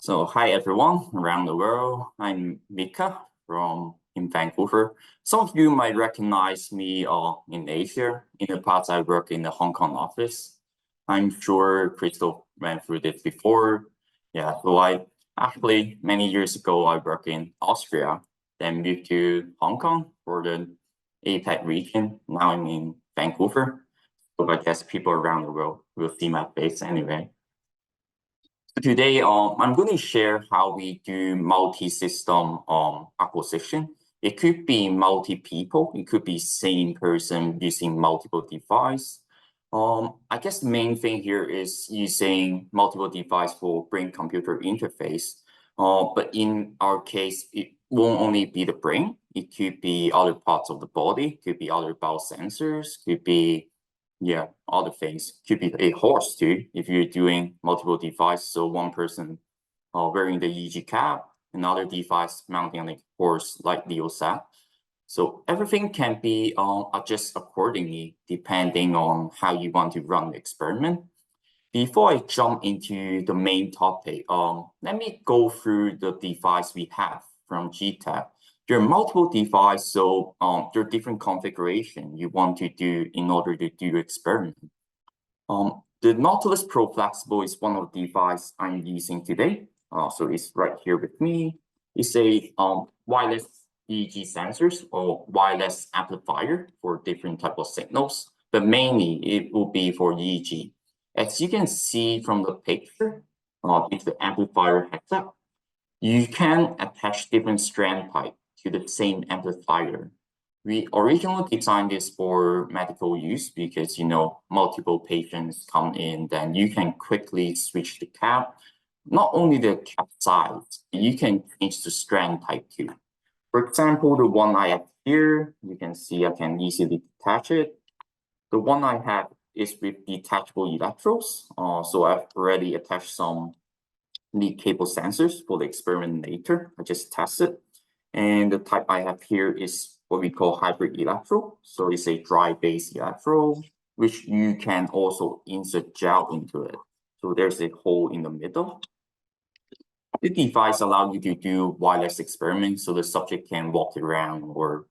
So hi everyone around the world. I'm Mika from in Vancouver. Some of you might recognize me in Asia. In the past, I worked in the Hong Kong office. I'm sure Crystal went through this before. Yeah, so I actually many years ago I worked in Austria, then moved to Hong Kong for the APAC region. Now I'm in Vancouver. So I guess people around the world will see my face anyway. Today, I'm going to share how we do multi-system acquisition. It could be multi-people, it could be same person using multiple device. I guess the main thing here is using multiple device for brain-computer interface. But in our case, it won't only be the brain. It could be other parts of the body, could be other biosensors, could be other things. Could be a horse too, if you're doing multiple devices. So one person wearing the EEG cap, another device mounting on a horse, like Leo said. So everything can be adjusted accordingly, depending on how you want to run the experiment. Before I jump into the main topic, let me go through the device we have from g.tec. There are multiple devices, so there are different configuration you want to do in order to do your experiment. The Nautilus Pro Flexible is one of the devices I'm using today. So it's right here with me. It's a wireless EEG sensors or wireless amplifier for different type of signals, but mainly it will be for EEG. As you can see from the picture, it's the amplifier headset. You can attach different strand type to the same amplifier. We originally designed this for medical use because, multiple patients come in, then you can quickly switch the cap. Not only the cap size, you can change the strand type too. For example, the one I have here, you can see I can easily detach it. The one I have is with detachable electrodes. So I've already attached some lead cable sensors for the experiment later. I just tested. And the type I have here is what we call hybrid electrode. So it's a dry-based electrode, which you can also insert gel into it. So there's a hole in the middle. The device allows you to do wireless experiments, so the subject can walk around or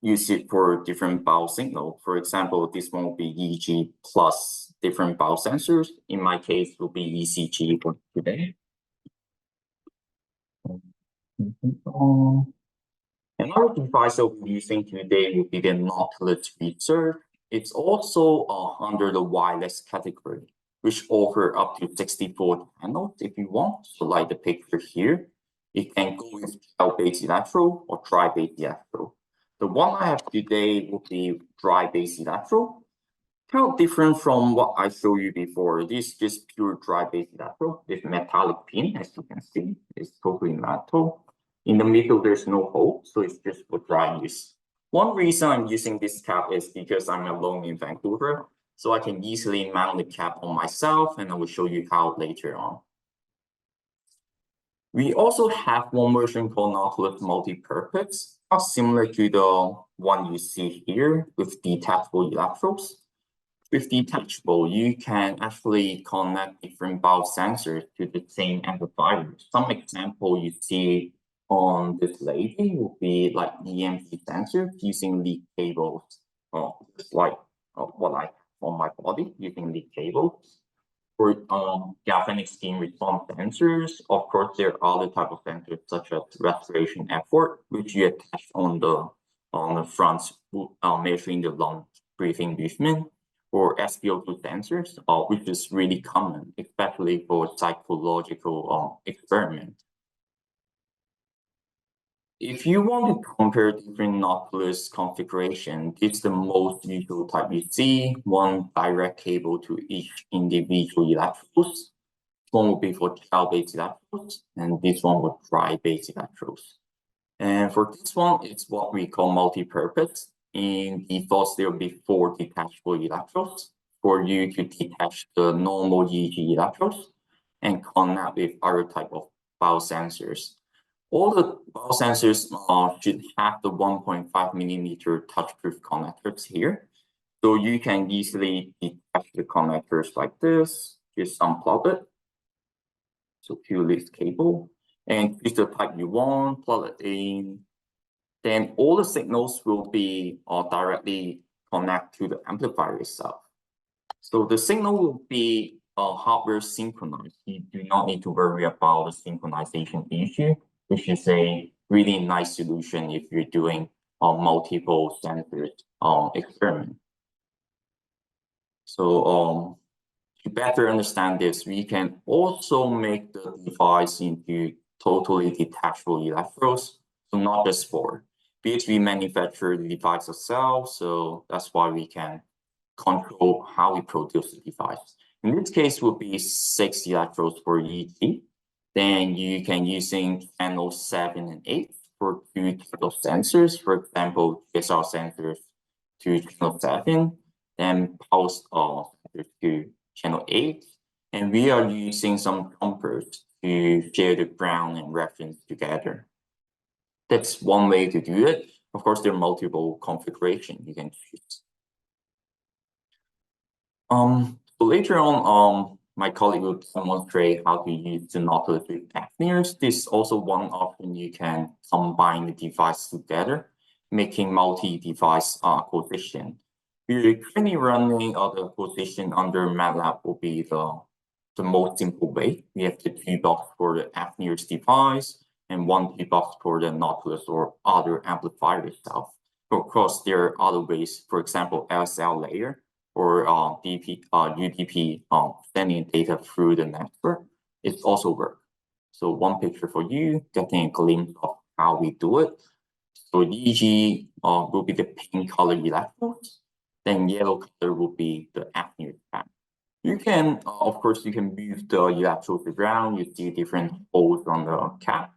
use it for different biosignal. For example, this one will be EEG plus different biosensors. In my case, it will be ECG for today. Another device that we're using today will be the Nautilus Reserve. It's also under the wireless category, which offer up to 64 channels if you want. So like the picture here, it can go with gel-based electrode or dry-based electrode. The one I have today will be dry-based electrode. Kind of different from what I showed you before. This is just pure dry-based electrode with metallic pin, as you can see. It's totally metal. In the middle, there's no hole, so it's just for dry use. One reason I'm using this cap is because I'm alone in Vancouver, so I can easily mount the cap on myself, and I will show you how later on. We also have one version called Nautilus Multi-Purpose, similar to the one you see here with detachable electrodes. With detachable, you can actually connect different biosensors to the same amplifier. Some example you see on this lady will be like EMG sensors using lead cables, just like what I have on my body using lead cables. For galvanic steam response sensors, of course, there are other type of sensors such as respiration effort, which you attach on the front, measuring the lung breathing movement. Or SpO2 sensors, which is really common, especially for psychological experiments. If you want to compare different Nautilus configuration, it's the most usual type you see, one direct cable to each individual electrodes. One will be for gel-based electrodes, and this one with dry-based electrodes. And for this one, it's what we call multi-purpose. In default, there will be 4 detachable electrodes for you to detach the normal EEG electrodes and connect with other type of biosensors. All the biosensors should have the 1.5 millimeter touch-proof connectors here. So you can easily detach the connectors like this, just unplug it. So two leads cable, and choose the type you want, plug it in. Then all the signals will be directly connect to the amplifier itself. So the signal will be hardware synchronized. You do not need to worry about the synchronization issue, which is a really nice solution if you're doing multiple sensors experiment. So to better understand this, we can also make the device into totally detachable electrodes, so not just for. Because we manufacture the device ourselves, so that's why we can control how we produce the device. In this case, would be 6 electrodes for EEG. Then you can using channel 7 and 8 for 2 types of sensors. For example, GSR sensors to channel 7, then pulse sensors to channel 8. And we are using some jumpers to share the ground and reference together. That's one way to do it. Of course, there are multiple configurations you can choose. So later on, my colleague will demonstrate how to use the Nautilus with amplifiers. This is also one option you can combine the device together, making multi-device acquisition. We're currently running the acquisition under MATLAB will be the most simple way. We have the 2 blocks for the amplifiers device and 1 box for the Nautilus or other amplifier itself. Of course, there are other ways, for example, LSL layer or UDP sending data through the network. It also works. So one picture for you, getting a glimpse of how we do it. So EEG will be the pink color electrodes, then yellow color will be the amplifier path. You can, of course, you can move the electrodes around. You see different holes on the cap.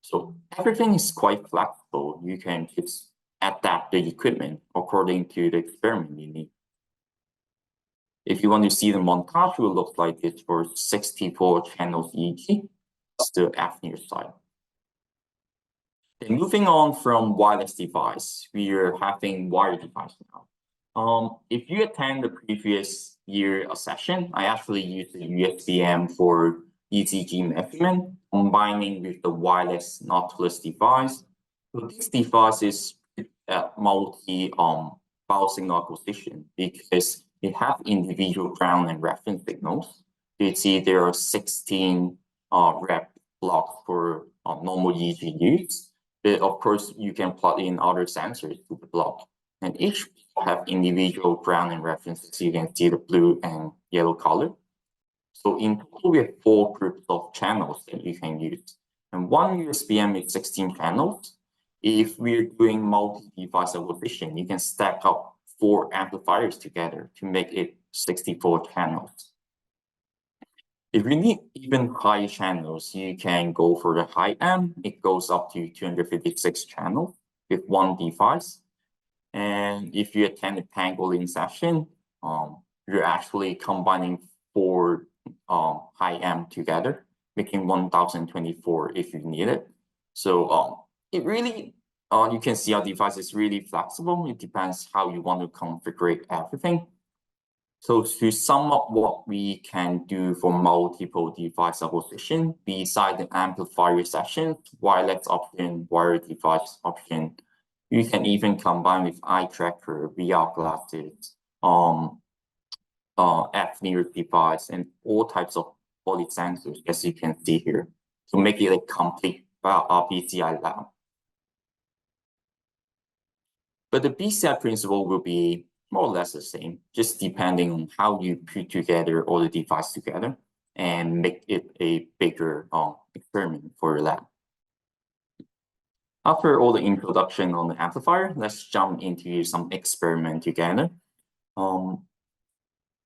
So everything is quite flexible. You can just adapt the equipment according to the experiment you need. If you want to see the montage, it will look like this for 64 channels EEG. That's the amplifier side. Then moving on from wireless device, we are having wired device now. If you attend the previous year session, I actually used the USBM for ECG measurement, combining with the wireless Nautilus device. So this device is multi biosignal acquisition because it has individual ground and reference signals. You see there are 16 rep blocks for normal EEG use. But of course, you can plug in other sensors to the block, and each have individual ground and references. You can see the blue and yellow color. So in total, we have 4 groups of channels that you can use. And one USBM is 16 channels. If we're doing multi-device acquisition, you can stack up 4 amplifiers together to make it 64 channels. If you need even higher channels, you can go for the high amp. It goes up to 256 channels with 1 device. And if you attend a pangolin session, you're actually combining 4 high amp together, making 1024 if you need it. So it really, you can see our device is really flexible. It depends how you want to configure everything. So to sum up what we can do for multiple device acquisition, beside the amplifier session, wireless option, wired device option, you can even combine with eye tracker, VR glasses, F-near device, and all types of body sensors, as you can see here, to make it a complete BCI lab. But the BCI principle will be more or less the same, just depending on how you put together all the devices together and make it a bigger experiment for your lab. After all the introduction on the amplifier, let's jump into some experiment together.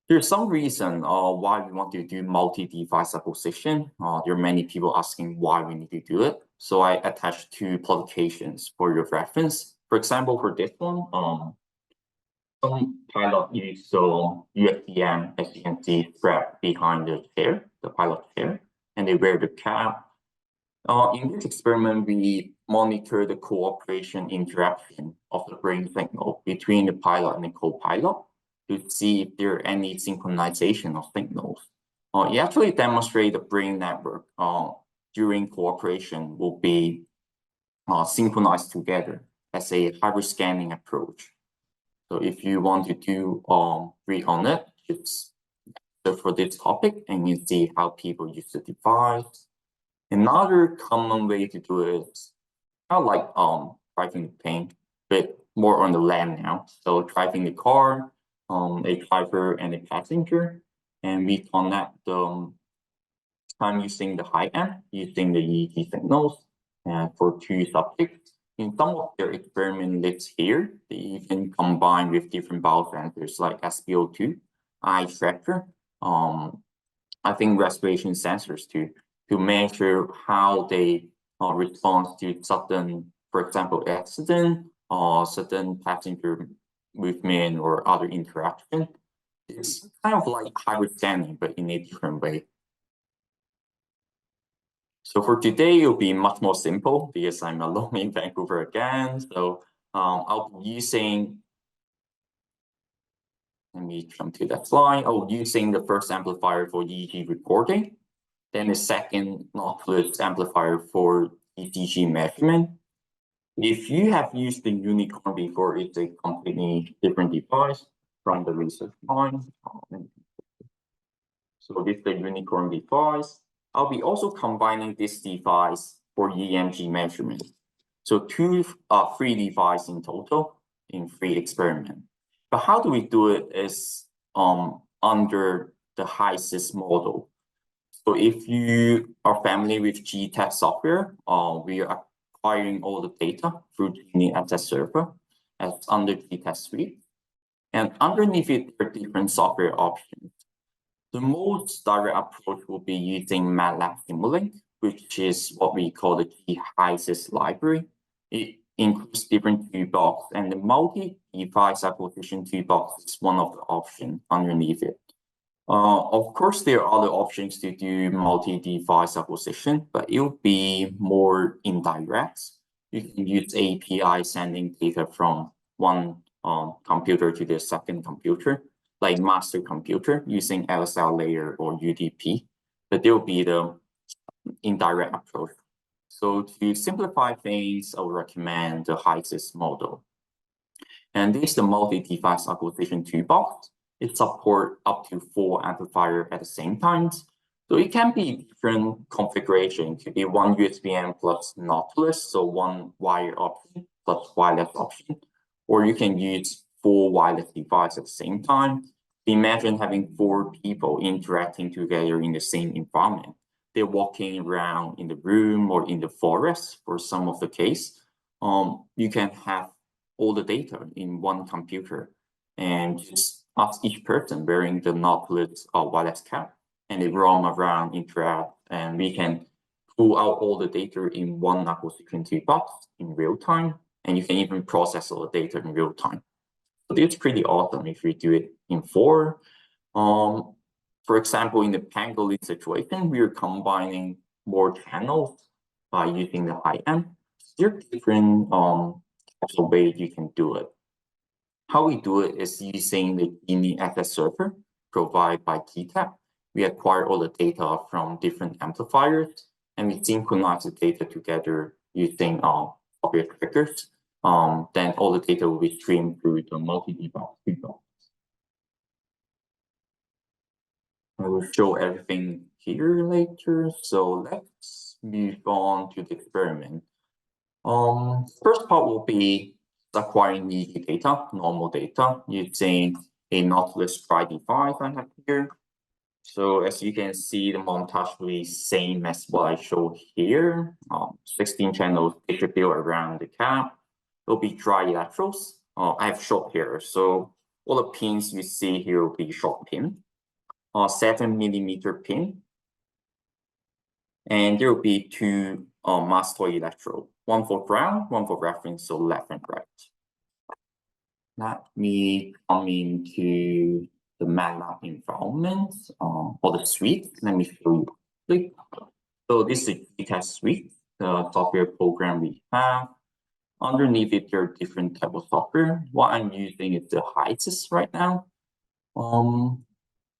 There's some reason why we want to do multi-device acquisition. There are many people asking why we need to do it. So I attached 2 publications for your reference. For example, for this one, some pilot use USBM, as you can see, strapped behind the chair, the pilot chair, and they wear the cap. In this experiment, we monitor the cooperation interaction of the brain signal between the pilot and the co-pilot to see if there are any synchronization of signals. It actually demonstrates the brain network during cooperation will be synchronized together as a hybrid scanning approach. So if you want to do read on it, just search for this topic and you see how people use the device. Another common way to do it is kind of like driving the plane, but more on the land now. So driving the car, a driver and a passenger, and we connect the time using the high end, using the EEG signals, for two subjects. In some of their experiment lists here, they can combine with different biosensors like SpO2, eye tracker, I think respiration sensors to measure how they respond to sudden, for example, accident or sudden passenger movement or other interaction. It's kind of like hybrid scanning, but in a different way. So for today, it'll be much more simple because I'm alone in Vancouver again. So I'll be using, let me jump to that slide. I'll be using the first amplifier for EEG recording, then the second Nautilus amplifier for ECG measurement. If you have used the Unicorn before, it's a completely different device from the research line. So this is the Unicorn device. I'll be also combining this device for EMG measurement. So three devices in total in 3 experiments. But how do we do it is under the HISIS model. So if you are familiar with g.tec software, we are acquiring all the data through the SS server as under g.tec suite. And underneath it, there are different software options. The most direct approach will be using MATLAB Simulink, which is what we call the G-HISIS library. It includes different toolbox, and the multi-device acquisition toolbox is one of the options underneath it. Of course, there are other options to do multi-device acquisition, but it will be more indirect. You can use API sending data from one computer to the second computer, like master computer using LSL layer or UDP, but there will be the indirect approach. So to simplify things, I would recommend the HISIS model. And this is the multi-device acquisition toolbox. It supports up to 4 amplifiers at the same time. So it can be different configuration. It could be one USB-M plus Nautilus, so one wire option plus wireless option. Or you can use 4 wireless devices at the same time. Imagine having 4 people interacting together in the same environment. They're walking around in the room or in the forest for some of the case. You can have all the data in one computer and just ask each person wearing the Nautilus wireless cap, and they roam around, interact, and we can pull out all the data in one acquisition toolbox in real time, and you can even process all the data in real time. So it's pretty awesome if we do it in 4. For example, in the pangolin situation, we are combining more channels by using the high end. There are different types of ways you can do it. How we do it is using the Genie SS server provided by g.tec. We acquire all the data from different amplifiers, and we synchronize the data together using software triggers. Then all the data will be streamed through the multi-device toolbox. I will show everything here later. So let's move on to the experiment. First part will be acquiring EEG data, normal data, using a Nautilus Tri device I have here. So as you can see, the montage will be same as what I showed here. 16 channels distributed around the cap. It'll be dry electrodes. I have short hair, so all the pins you see here will be short pin. 7mm pin. And there will be 2 mastoid electrode, one for ground, one for reference, so left and right. Let me come into the MATLAB environment for the suite. Let me show you. So this is the g.tec suite, the software program we have. Underneath it, there are different types of software. What I'm using is the HISIS right now.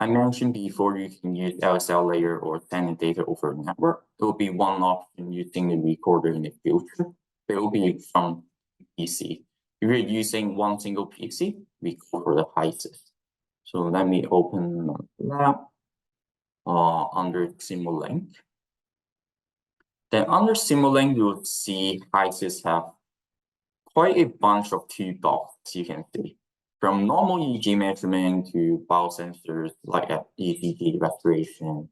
I mentioned before you can use LSL layer or sending data over a network. It will be one option using the recorder in the future. It will be from PC. If you're using one single PC, we go for the HISIS. So let me open my lab under Simulink. Then under Simulink, you'll see HISIS have quite a bunch of toolboxes you can see. From normal EEG measurement to biosensors like ECG respiration.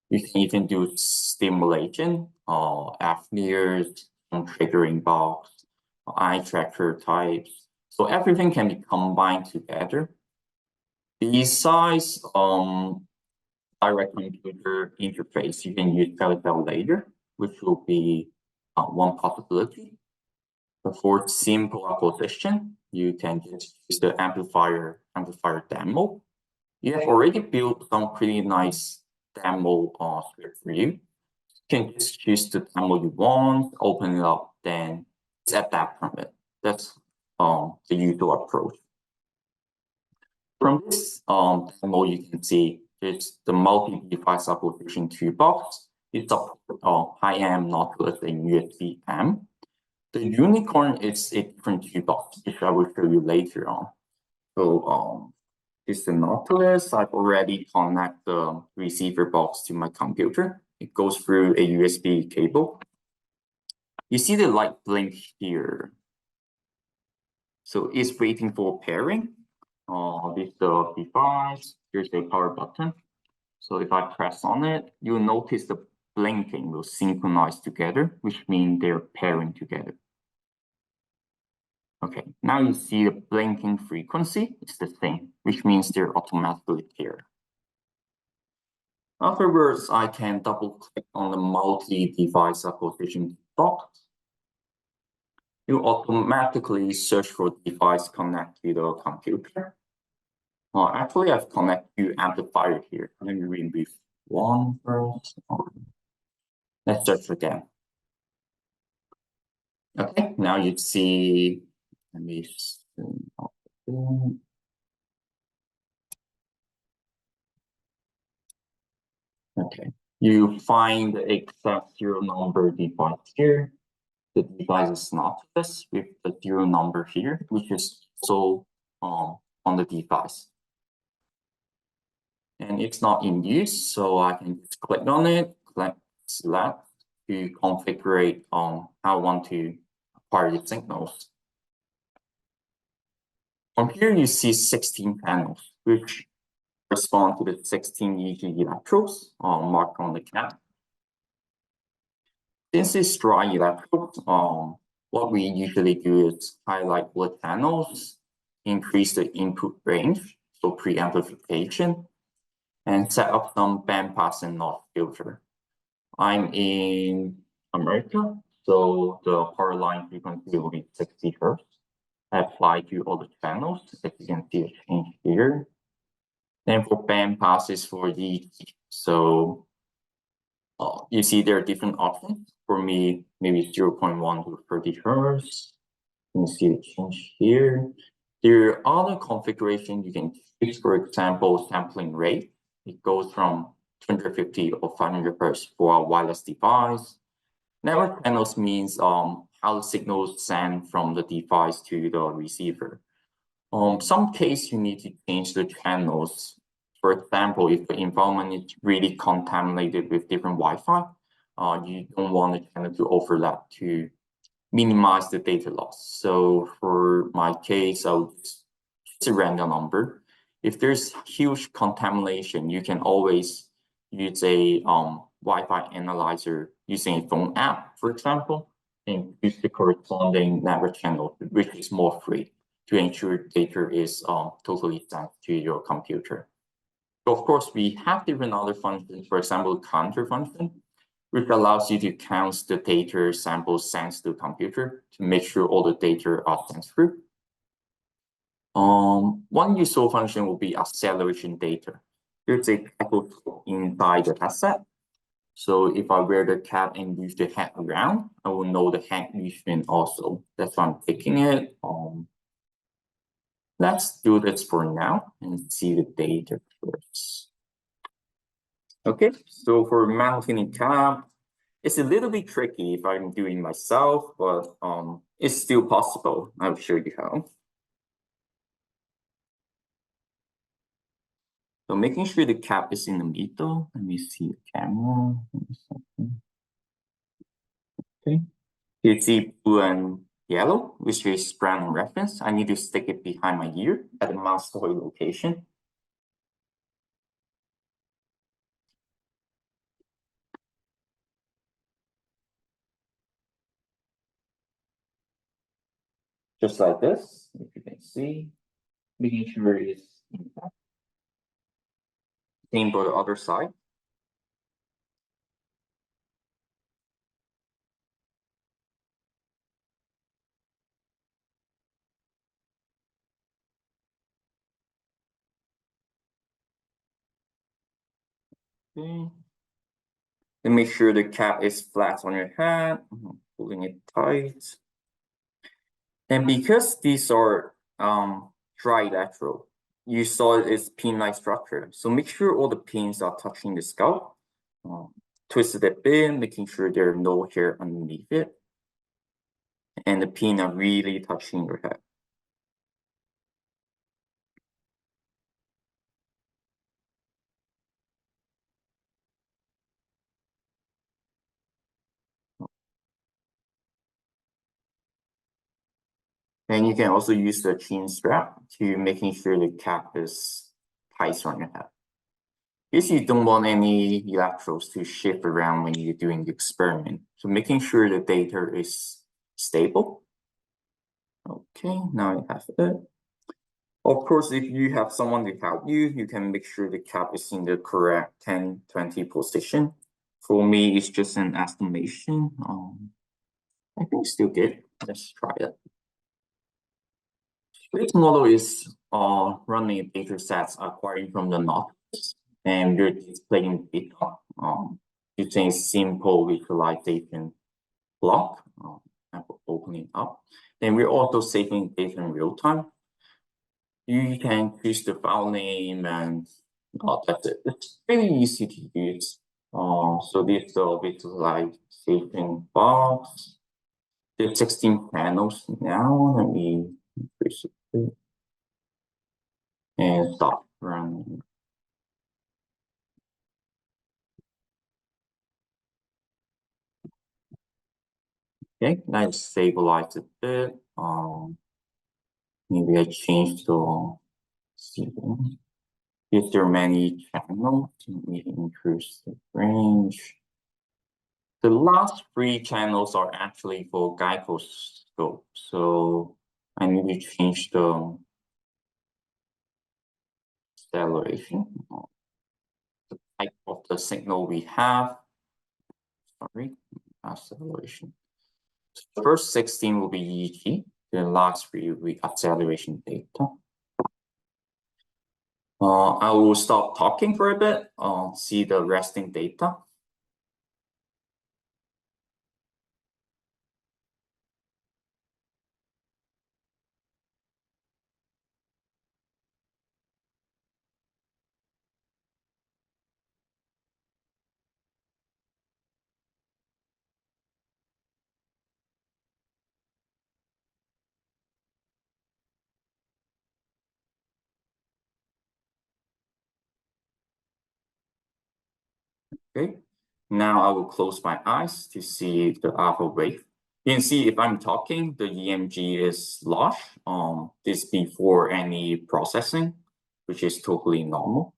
You can even do stimulation, apneas, some triggering box, eye tracker types. So everything can be combined together. Besides direct computer interface, you can use LSL layer, which will be one possibility. But for simple acquisition, you can just use the amplifier demo. You have already built some pretty nice demo script for you. You can just choose the demo you want, open it up, then adapt from it. That's the usual approach. From this demo, you can see it's the multi-device application toolbox. It's high-amp, Nautilus, and USB-M. The unicorn is a different toolbox, which I will show you later on. So this is the Nautilus. I've already connected the receiver box to my computer. It goes through a USB cable. You see the light blink here. So it's waiting for pairing. This is the device. Here's the power button. So if I press on it, you'll notice the blinking will synchronize together, which means they're pairing together. Okay, now you see the blinking frequency is the same, which means they're automatically paired. Afterwards, I can double click on the multi-device application box. You automatically search for device connect to the computer. Actually, I've connected to amplifier here. Let me remove one first. Let's search again. Okay, now you see, let me okay, you find the exact serial number device here. The device is not this with the serial number here, which is also on the device. And it's not in use, so I can just click on it, select to configure how I want to acquire the signals. From here, you see 16 panels, which correspond to the 16 EEG electrodes marked on the cap. Since it's dry electrodes, what we usually do is highlight blood channels, increase the input range, so pre-amplification, and set up some bandpass and notch filter. I'm in America, so the power line frequency will be 60 Hz. Apply to all the channels, as you can see a change here. Then for bandpasses for the, so you see there are different options. For me, maybe 0.1 to 30 Hz. You can see the change here. There are other configurations you can choose, for example, sampling rate. It goes from 250 or 500 Hz for a wireless device. Network channels means how the signals send from the device to the receiver. Some case you need to change the channels. For example, if the environment is really contaminated with different Wi-Fi, you don't want the channel to overlap to minimize the data loss. So for my case, I'll just choose a random number. If there's huge contamination, you can always use a Wi-Fi analyzer using a phone app, for example, and use the corresponding network channel, which is more free, to ensure data is totally sent to your computer. So of course, we have different other functions, for example, counter function, which allows you to count the data samples sent to the computer to make sure all the data are sent through. One useful function will be acceleration data. There's a cathode inside the headset. So if I wear the cap and move the head around, I will know the head movement also. That's why I'm taking it. Let's do this for now and see the data first. Okay, so for mounting a cap, it's a little bit tricky if I'm doing myself, but it's still possible. I'll show you how. So making sure the cap is in the middle. Let me see the camera. Okay. You see blue and yellow, which is brand reference. I need to stick it behind my ear at the mastoid location. Just like this, if you can see, making sure it's intact. Same for the other side. Okay. And make sure the cap is flat on your head, pulling it tight. And because these are trilateral, you saw it's pin-like structure. So make sure all the pins are touching the scalp. Twist it a bit, making sure there are no hair underneath it. And the pin are really touching your head. And you can also use the chin strap to making sure the cap is tight on your head. If you don't want any electrodes to shift around when you're doing the experiment. So making sure the data is stable. Okay, now you have it. Of course, if you have someone to help you, you can make sure the cap is in the correct 10-20 position. For me, it's just an estimation. I think it's still good. Let's try it. This model is running data sets acquiring from the notebooks, and we're displaying data using simple visualization block. I'm opening up. Then we're also saving data in real time. You can choose the file name and that's it. It's really easy to use. So this is the visualization box. There's 16 panels now. Let me increase it and stop running. Okay, let's stabilize a bit. Maybe I change the sequence. If there are many channels, we increase the range. The last 3 channels are actually for gyroscope, so I need to change the acceleration, the type of the signal we have. Sorry, acceleration. The first 16 will be EEG, the last 3 will be acceleration data. I will stop talking for a bit, see the resting data. Okay, now I will close my eyes to see the alpha wave. You can see if I'm talking, the EMG is lost. This before any processing, which is totally normal.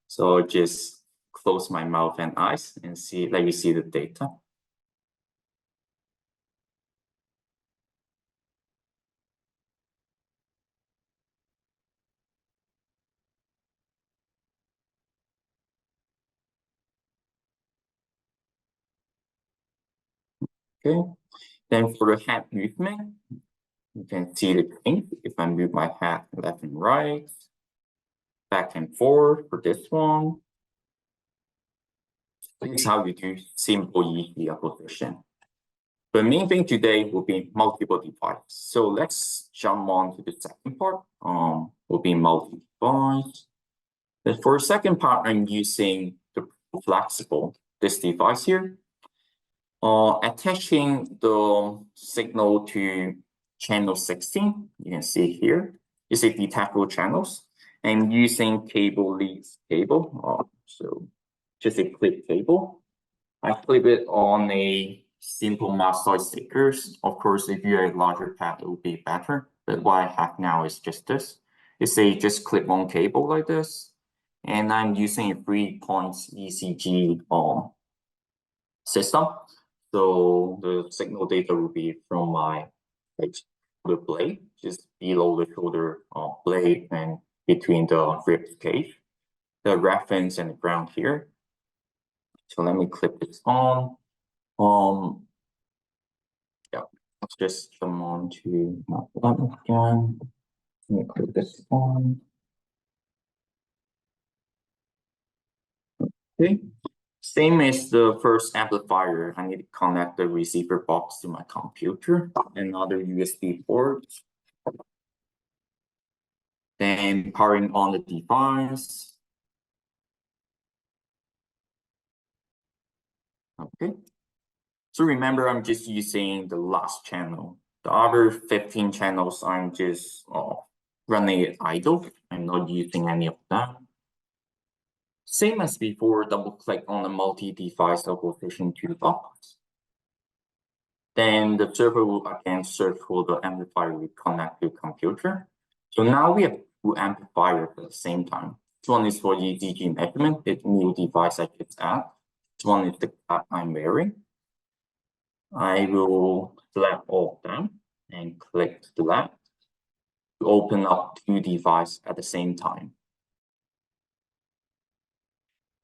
So just close my mouth and eyes and see, let me see the data. Okay, then for the head movement, you can see the change if I move my head left and right, back and forth for this one. This is how you do simple EEG acquisition. The main thing today will be multiple device. So let's jump on to the second part. Will be multi-device. And for the second part, I'm using the flexible, this device here. Attaching the signal to channel 16, you can see here, is a detectable channels, and using cable leads cable, so just a clip cable. I clip it on a simple mastoid stickers. Of course, if you have a larger pad, it would be better. But what I have now is just this. It's a just clip-on cable like this. And I'm using a 3-point ECG system. So the signal data will be from my shoulder blade, just below the shoulder blade and between the rib cage, the reference and the ground here. So let me clip this on. Yeah, let's just come on to my lab again. Let me click this on. Okay. Same as the first amplifier, I need to connect the receiver box to my computer, another USB port, then powering on the device. Okay. So remember, I'm just using the last channel. The other 15 channels, I'm just running it idle. I'm not using any of them. Same as before, double click on the multi-device localization toolbox. Then the server will again search for the amplifier we connect to computer. So now we have two amplifiers at the same time. This one is for ECG measurement, the new device I just add. This one is the cap I'm wearing. I will select all of them and click select to open up two devices at the same time.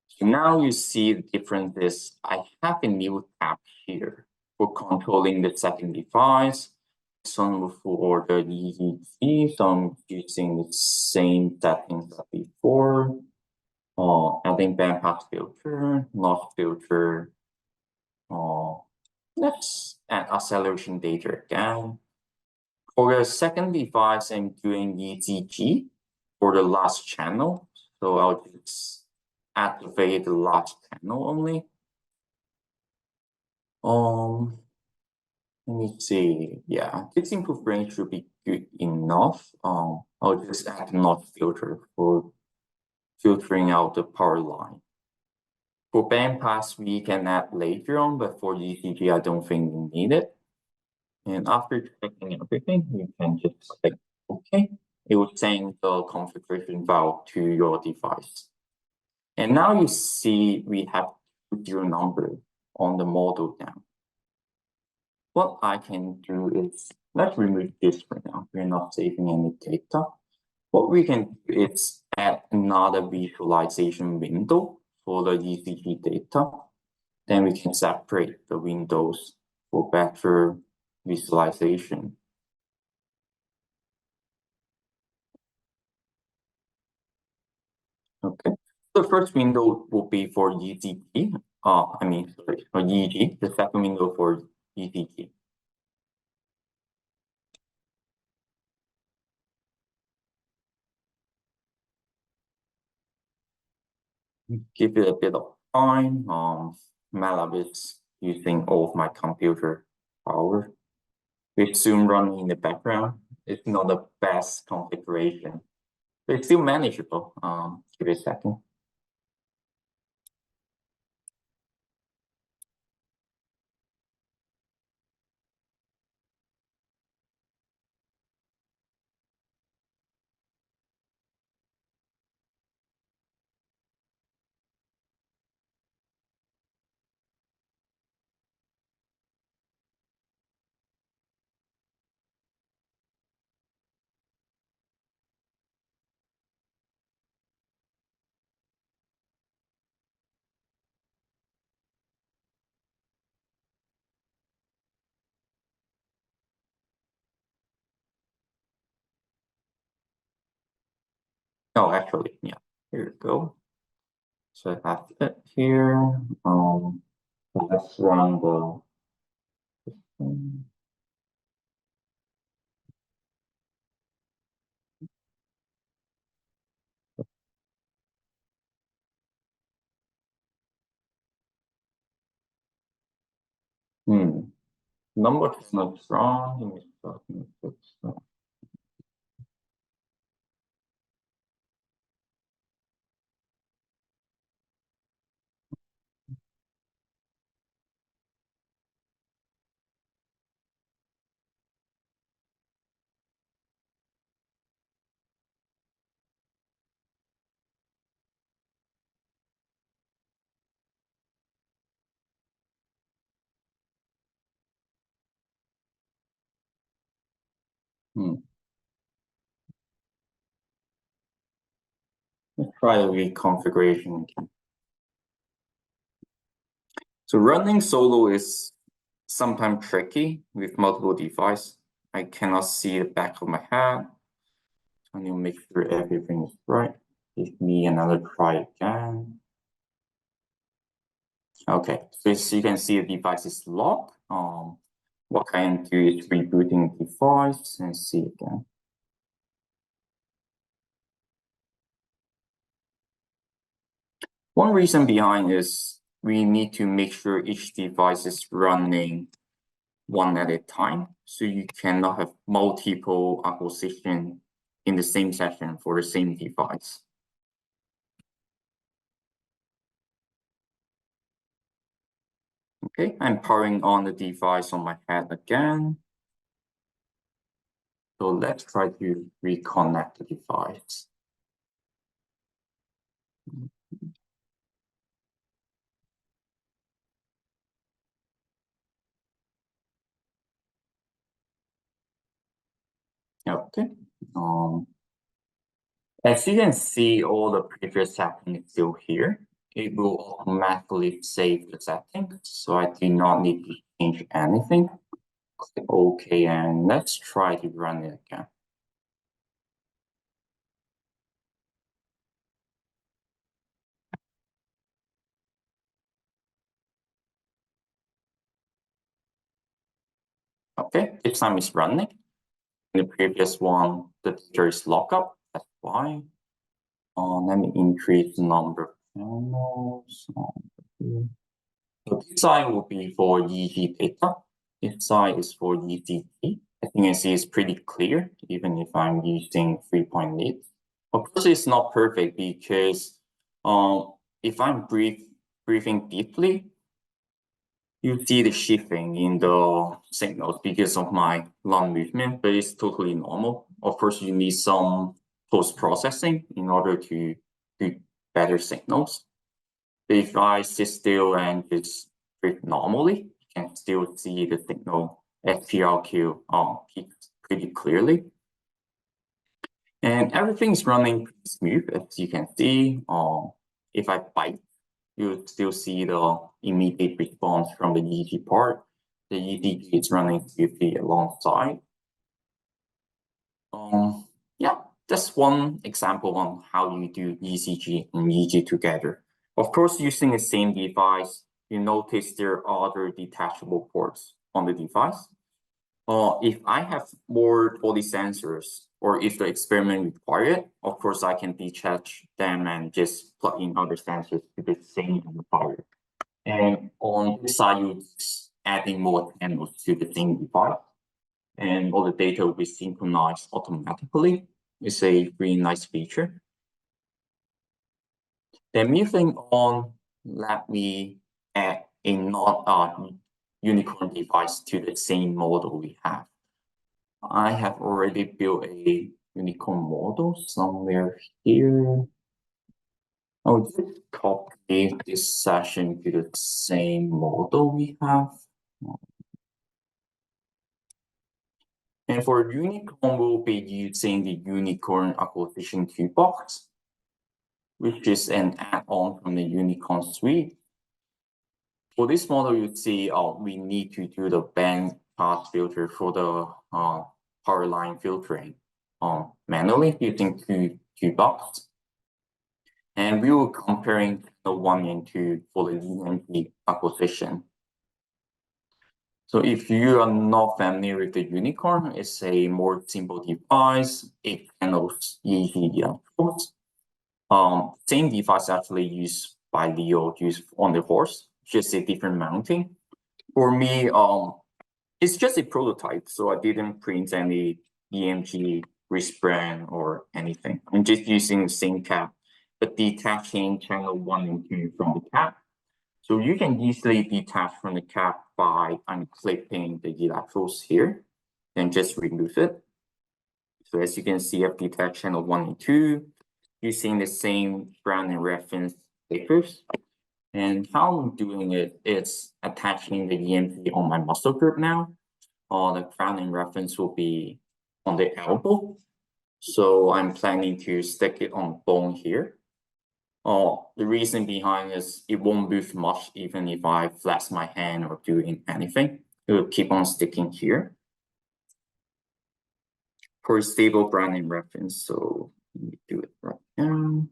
So now you see the difference is I have a new tab here for controlling the second device. Some for the EEG, some using the same settings as before. Adding bandpass filter, notch filter. Let's add acceleration data again. For the second device, I'm doing ECG for the last channel. So I'll just activate the last channel only. Let me see. Yeah, this input range should be good enough. I'll just add notch filter for filtering out the power line. For bandpass, we can add later on, but for ECG, I don't think we need it. And after checking everything, you can just click OK. It will send the configuration file to your device. And now you see we have zero number on the model now. What I can do is, let's remove this for now. We're not saving any data. What we can do is add another visualization window for the ECG data. Then we can separate the windows for better visualization. Okay. The first window will be for ECG. For EEG. The second window for ECG. Give it a bit of time. MATLAB is using all of my computer power. With Zoom running in the background, it's not the best configuration, but it's still manageable. Give it a second. Oh, actually, yeah. Here we go. So I have it here. Let's run the. Number is not wrong. Let's try the reconfiguration again. So running solo is sometimes tricky with multiple devices. I cannot see the back of my head. I need to make sure everything is right. Give me another try again. Okay, so as you can see, the device is locked. What I can do is rebooting the device and see again. One reason behind is we need to make sure each device is running one at a time. So you cannot have multiple acquisition in the same session for the same device. Okay, I'm powering on the device on my head again. So let's try to reconnect the device. Okay. As you can see, all the previous settings is still here. It will automatically save the settings, so I do not need to change anything. Click OK, and let's try to run it again. Okay, this time it's running. In the previous one, the teacher is locked up. That's why. Let me increase the number of channels. So this side will be for EEG data. This side is for ECG. As you can see, it's pretty clear, even if I'm using 3.8. Of course, it's not perfect because if I'm breathing deeply, you see the shifting in the signals because of my lung movement, but it's totally normal. Of course, you need some post-processing in order to do better signals. If I sit still and just breathe normally, you can still see the signal SPRQ pretty clearly. And everything's running smooth, as you can see. If I bite, you still see the immediate response from the EEG part. The EEG is running smoothly alongside. Yeah, that's one example on how you do ECG and EEG together. Of course, using the same device, you notice there are other detachable ports on the device. If I have more body sensors, or if the experiment requires it, of course, I can detach them and just plug in other sensors to the same amplifier. And on this side, you're adding more channels to the same device, and all the data will be synchronized automatically. It's a really nice feature. Then moving on, let me add a non-unicorn device to the same model we have. I have already built a unicorn model somewhere here. I'll just copy this session to the same model we have. And for unicorn, we'll be using the unicorn acquisition toolbox, which is an add-on from the unicorn suite. For this model, you see we need to do the band pass filter for the power line filtering manually using two boxes. And we will comparing the 1 and 2 for the EMP acquisition. So if you are not familiar with the unicorn, it's a more simple device, 8 channels EEG outputs. Same device actually used by Leo, used on the horse, just a different mounting. For me, it's just a prototype, so I didn't print any EMG wristband or anything. I'm just using the same cap, but detaching channel 1 and 2 from the cap. So you can easily detach from the cap by unclipping the electrodes here, and just remove it. So as you can see, I've detached channel 1 and 2 using the same ground and reference stickers. And how I'm doing it is attaching the EMG on my muscle group now. The ground and reference will be on the elbow. So I'm planning to stick it on bone here. The reason behind is it won't move much even if I flex my hand or doing anything. It will keep on sticking here for a stable ground and reference. So let me do it right now.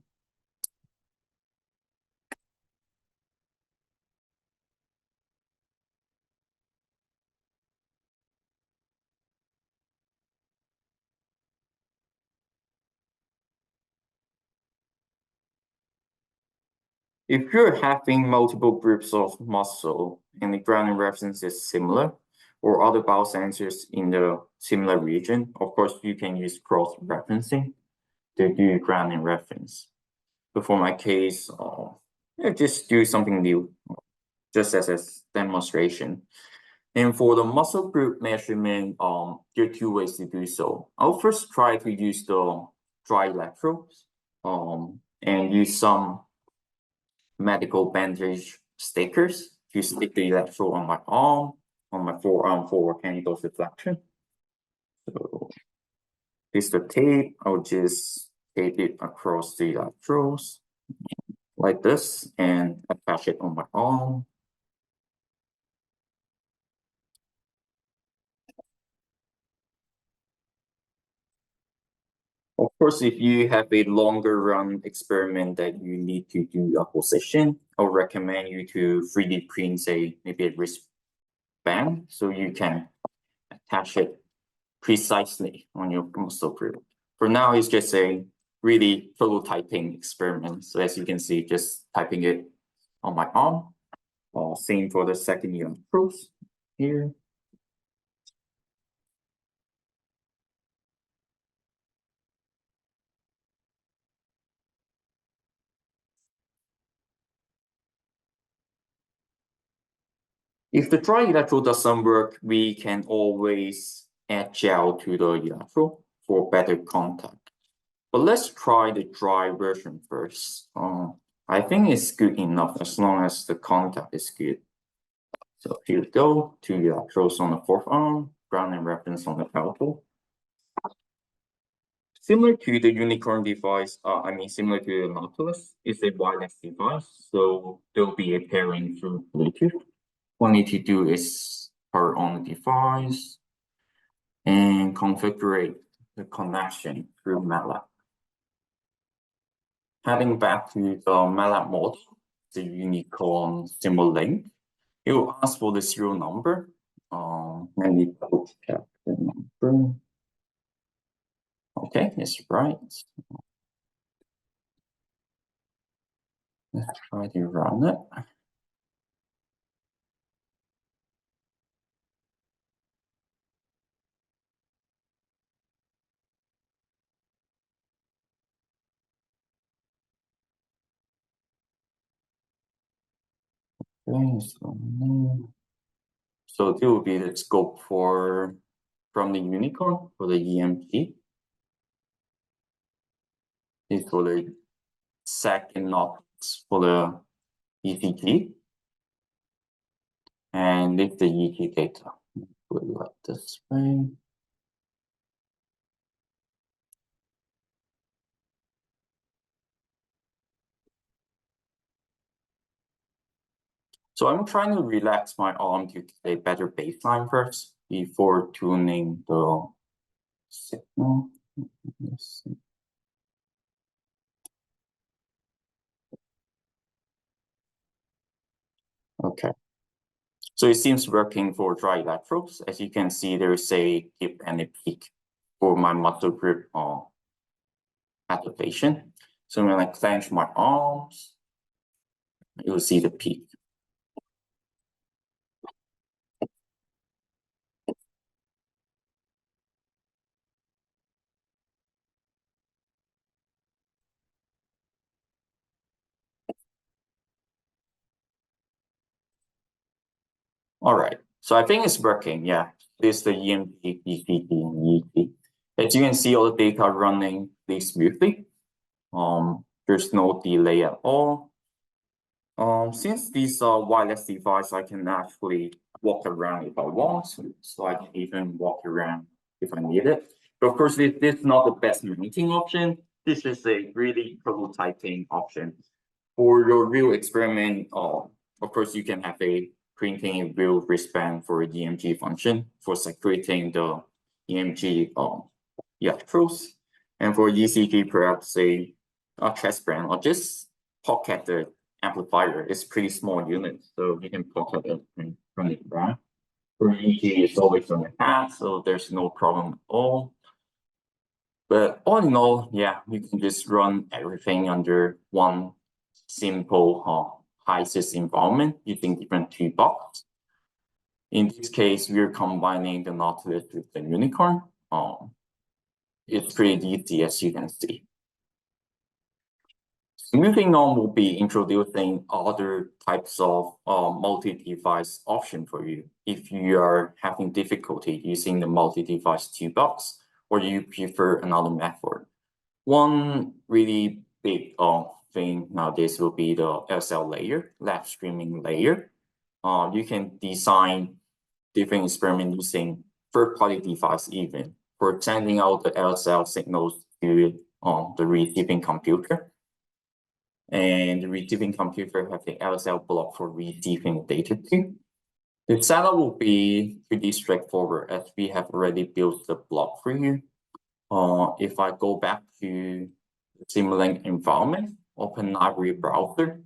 If you're having multiple groups of muscle and the ground and reference is similar, or other biosensors in the similar region, of course, you can use cross-referencing to do ground and reference. But for my case, just do something new, just as a demonstration. And for the muscle group measurement, there are two ways to do so. I'll first try to use the dry electrodes and use some medical bandage stickers to stick the electrode on my arm, on my forearm for mechanical deflection. So this the tape, I'll just tape it across the electrodes like this and attach it on my arm. Of course, if you have a longer run experiment that you need to do a position, I'll recommend you to 3D print, say, maybe a wristband, so you can attach it precisely on your muscle group. For now, it's just a really prototyping experiment. So as you can see, just typing it on my arm. Same for the second unit proofs here. If the dry electrode doesn't work, we can always add gel to the electrode for better contact. But let's try the dry version first. I think it's good enough as long as the contact is good. So here we go, 2 electrodes on the forearm, ground and reference on the elbow. Similar to the unicorn device, similar to the Nautilus, it's a wireless device, so there'll be a pairing through Bluetooth. What you need to do is power on the device and configure the connection through MATLAB. Heading back to the MATLAB model, the unicorn symbol link, it will ask for the serial number. Let me double check the number. Okay, it's right. Let's try to run it. Okay, so this will be the scope from the unicorn for the EMG. This for the second knots for the ECG. And if the EEG data, put it like this way. So I'm trying to relax my arm to get a better baseline first before tuning the signal. Okay. So it seems working for dry electrodes. As you can see, there is a dip and a peak for my muscle grip activation. So when I clench my arms, you'll see the peak. All right, so I think it's working. Yeah, this is the EMG, ECG, and EEG. As you can see, all the data are running really smoothly. There's no delay at all. Since these are wireless devices, I can actually walk around if I want, so I can even walk around if I need it. But of course, this is not the best mounting option. This is a really prototyping option. For your real experiment, of course, you can have a printing a real wristband for the EMG function for secreting the EMG truths. And for ECG, perhaps a chest band or just pocket the amplifier. It's pretty small unit, so you can pocket it and run it around. For EEG, it's always on the hat, so there's no problem at all. But all in all, yeah, you can just run everything under one simple HISYS environment using different toolbox. In this case, we're combining the Nautilus with the Unicorn. It's pretty easy, as you can see. Moving on, we'll be introducing other types of multi-device option for you if you are having difficulty using the multi-device toolbox or you prefer another method. One really big thing nowadays will be the LSL layer, live streaming layer. You can design different experiments using third-party device even for sending out the LSL signals to the receiving computer. And the receiving computer have the LSL block for receiving data too. The setup will be pretty straightforward as we have already built the block for you. If I go back to the Simulink environment, open library browser,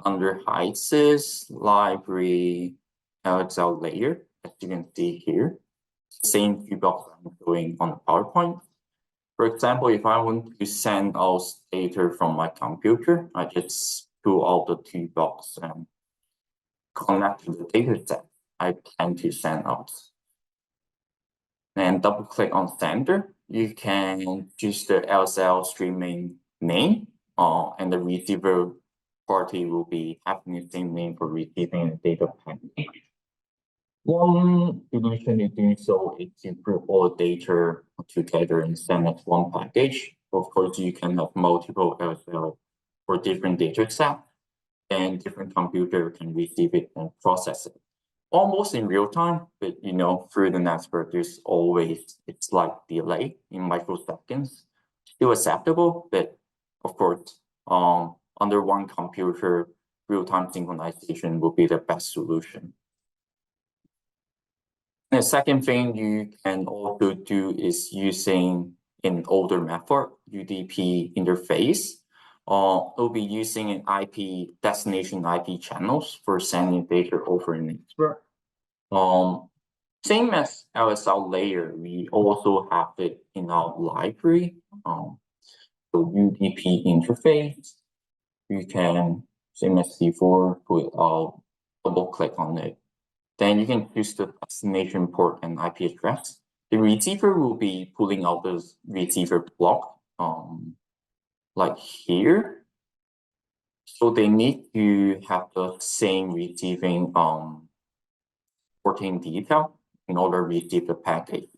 under HISYS, library, LSL layer, as you can see here, same toolbox I'm doing on the PowerPoint. For example, if I want to send out data from my computer, I just pull out the toolbox and connect to the data set I plan to send out. And double click on sender. You can choose the LSL streaming name, and the receiver party will be having the same name for receiving the data packet. One solution to do so is to group all the data together and send as one package. Of course, you can have multiple LSL for different data set, and different computer can receive it and process it. Almost in real time, but through the network, there's always it's like delay in microseconds. Still acceptable, but of course, under one computer, real-time synchronization will be the best solution. The second thing you can also do is using an older method, UDP interface. We'll be using an IP destination IP channels for sending data over an network. Same as LSL layer, we also have it in our library. So UDP interface, you can, same as before, double click on it. Then you can choose the destination port and IP address. The receiver will be pulling out the receiver block, like here. So they need to have the same receiving porting detail in order to receive the packet.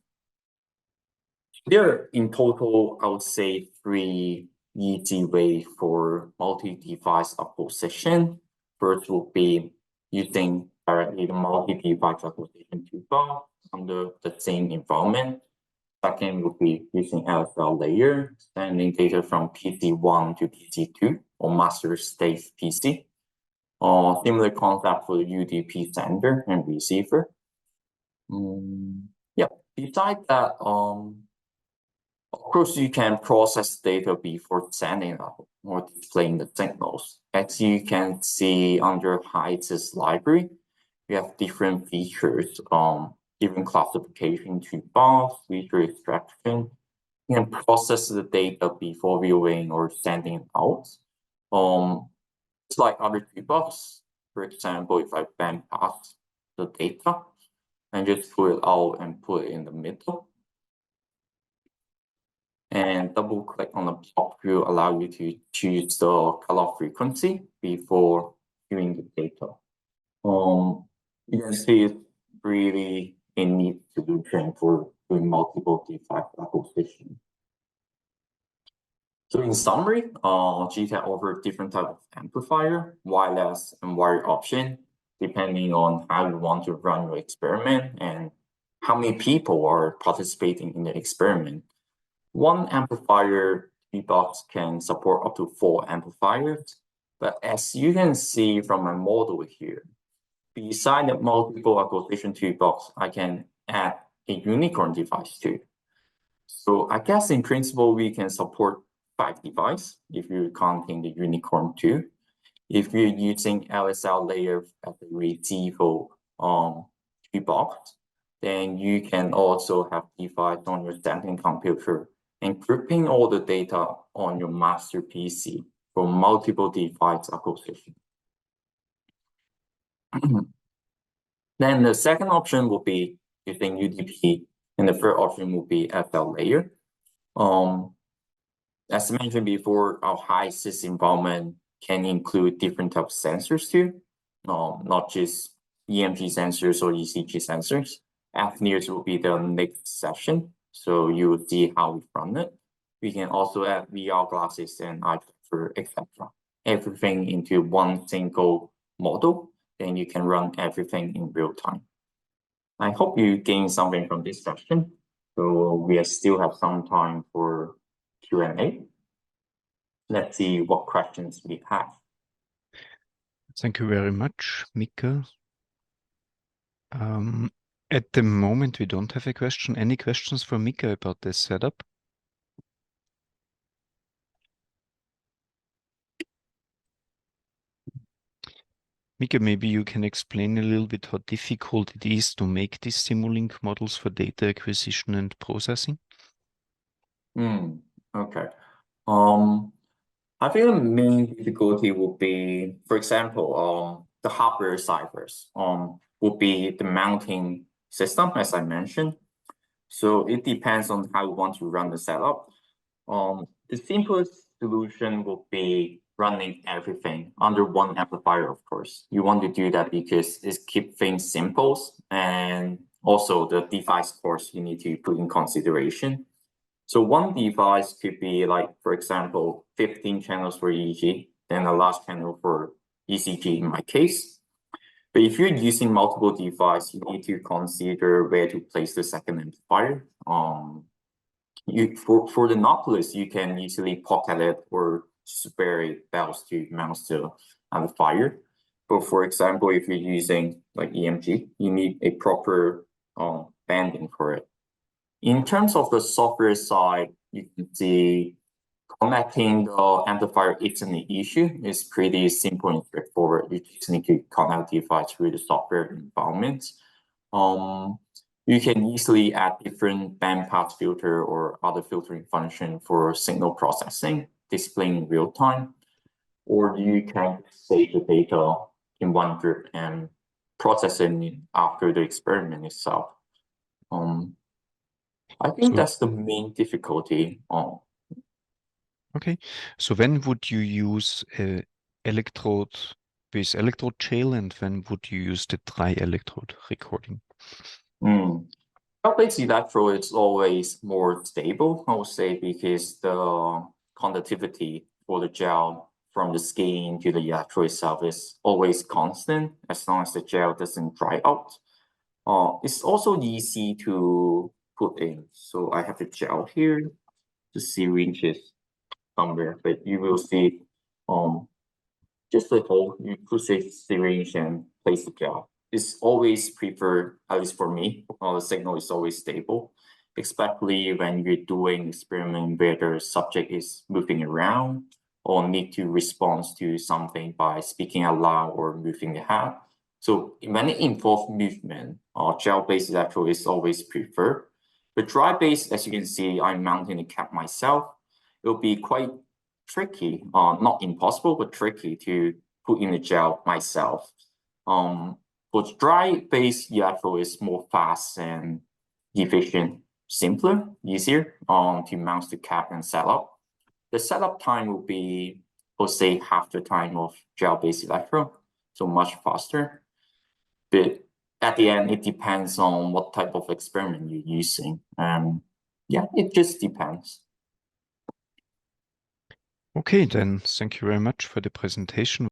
There are in total, I would say, 3 easy ways for multi-device acquisition. First will be using directly the multi-device acquisition toolbar under the same environment. Second would be using LSL layer, sending data from PC1 to PC2 or master state PC. Similar concept for the UDP sender and receiver. Yeah, besides that, of course, you can process data before sending out or displaying the signals. As you can see under HISYS library, we have different features, different classification to box, feature extraction. You can process the data before viewing or sending it out. It's like other toolbox. For example, if I bend past the data and just pull it out and put it in the middle, and double click on the block will allow you to choose the cutoff frequency before viewing the data. You can see it's really a neat solution for doing multiple device acquisition. So in summary, g.tec offers different type of amplifier, wireless and wired option, depending on how you want to run your experiment and how many people are participating in the experiment. One amplifier box can support up to 4 amplifiers, but as you can see from my model here, beside the multiple acquisition toolbox, I can add a unicorn device too. So I guess in principle, we can support 5 devices if you're counting the unicorn too. If you're using LSL layer as a receiver toolbox, then you can also have device on your sampling computer and grouping all the data on your master PC for multiple device acquisition. Then the second option will be using UDP, and the third option will be FL layer. As mentioned before, our high-sys environment can include different types of sensors too, not just EMG sensors or ECG sensors. Afterwards will be the next session, so you will see how we run it. We can also add VR glasses and eye tracker, etc. Everything into one single model, then you can run everything in real time. I hope you gained something from this session. So we still have some time for Q&A. Let's see what questions we have. Thank you very much, Mika. At the moment, we don't have a question. Any questions for Mika about this setup? Mika, maybe you can explain a little bit how difficult it is to make these Simulink models for data acquisition and processing. Okay. I think the main difficulty will be, for example, the hardware side first. Will be the mounting system, as I mentioned. So it depends on how you want to run the setup. The simplest solution will be running everything under one amplifier, of course. You want to do that because it keeps things simple, and also the device course you need to put in consideration. So one device could be like, for example, 15 channels for EEG, then a last channel for ECG in my case. But if you're using multiple devices, you need to consider where to place the second amplifier. For the Nautilus, you can easily pocket it or spare bells to mount the amplifier. But for example, if you're using like EMG, you need a proper banding for it. In terms of the software side, you can see connecting the amplifier isn't an issue. It's pretty simple and straightforward. You just need to connect the device through the software environment. You can easily add different bandpass filter or other filtering function for signal processing, displaying in real time, or you can save the data in one group and process it after the experiment itself. I think that's the main difficulty. Okay, so when would you use electrode with electrode jail, and when would you use the tri-electrode recording? Gel-based electrode is always more stable, I would say, because the conductivity for the gel from the skin to the electrode itself is always constant as long as the gel doesn't dry out. It's also easy to put in. So I have the gel here. The syringe is somewhere, but you will see just a hole. You put a syringe and place the gel. It's always preferred, at least for me, the signal is always stable, especially when you're doing experiment where the subject is moving around or need to respond to something by speaking out loud or moving the head. So when it involves movement, gel-based electrode is always preferred. But dry-based, as you can see, I'm mounting the cap myself. It'll be quite tricky, not impossible, but tricky to put in the gel myself. But dry-based electrode is more fast and efficient, simpler, easier to mount the cap and set up. The setup time will be, let's say, half the time of gel-based electrode, so much faster. But at the end, it depends on what type of experiment you're using. Yeah, it just depends. Okay, then thank you very much for the presentation.